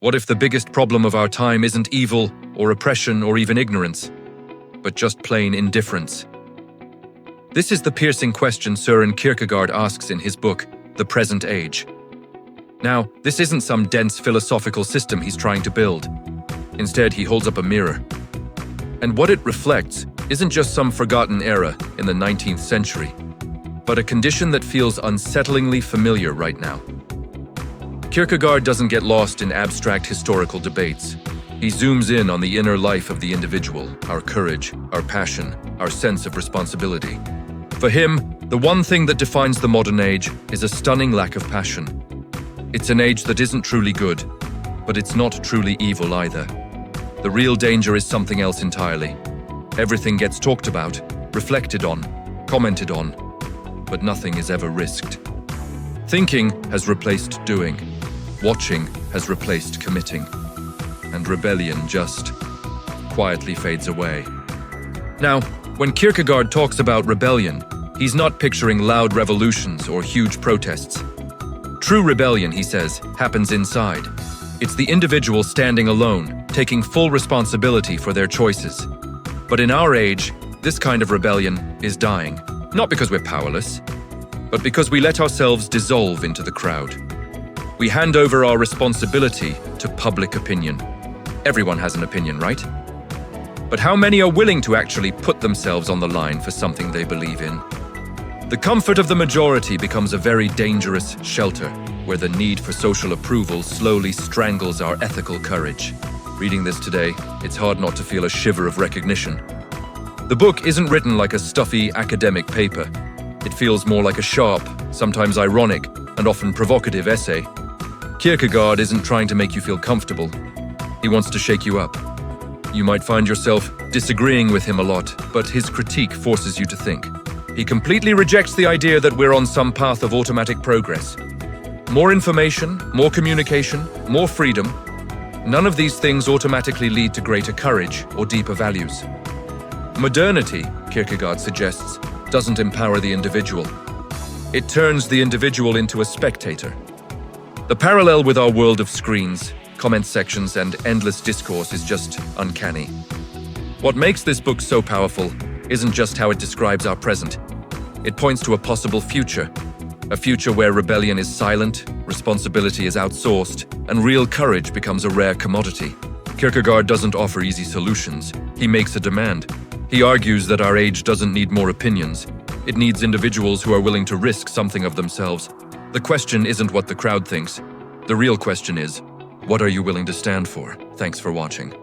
What if the biggest problem of our time isn't evil or oppression or even ignorance, but just plain indifference? This is the piercing question Søren Kierkegaard asks in his book, The Present Age. Now, this isn't some dense philosophical system he's trying to build. Instead, he holds up a mirror. And what it reflects isn't just some forgotten era in the 19th century, but a condition that feels unsettlingly familiar right now. Kierkegaard doesn't get lost in abstract historical debates. He zooms in on the inner life of the individual, our courage, our passion, our sense of responsibility. For him, the one thing that defines the modern age is a stunning lack of passion. It's an age that isn't truly good, but it's not truly evil either. The real danger is something else entirely. Everything gets talked about, reflected on, commented on, but nothing is ever risked. Thinking has replaced doing. Watching has replaced committing. And rebellion just quietly fades away. Now, when Kierkegaard talks about rebellion, he's not picturing loud revolutions or huge protests. True rebellion, he says, happens inside. It's the individual standing alone, taking full responsibility for their choices. But in our age, this kind of rebellion is dying. Not because we're powerless, but because we let ourselves dissolve into the crowd. We hand over our responsibility to public opinion. Everyone has an opinion, right? But how many are willing to actually put themselves on the line for something they believe in? The comfort of the majority becomes a very dangerous shelter, where the need for social approval slowly strangles our ethical courage. Reading this today, it's hard not to feel a shiver of recognition. The book isn't written like a stuffy academic paper. It feels more like a sharp, sometimes ironic, and often provocative essay. Kierkegaard isn't trying to make you feel comfortable. He wants to shake you up. You might find yourself disagreeing with him a lot, but his critique forces you to think. He completely rejects the idea that we're on some path of automatic progress. More information, more communication, more freedom. None of these things automatically lead to greater courage or deeper values. Modernity, Kierkegaard suggests, doesn't empower the individual. It turns the individual into a spectator. The parallel with our world of screens, comment sections, and endless discourse is just uncanny. What makes this book so powerful isn't just how it describes our present. It points to a possible future. A future where rebellion is silent, responsibility is outsourced, and real courage becomes a rare commodity. Kierkegaard doesn't offer easy solutions. He makes a demand. He argues that our age doesn't need more opinions. It needs individuals who are willing to risk something of themselves. The question isn't what the crowd thinks. The real question is, what are you willing to stand for? Thanks for watching.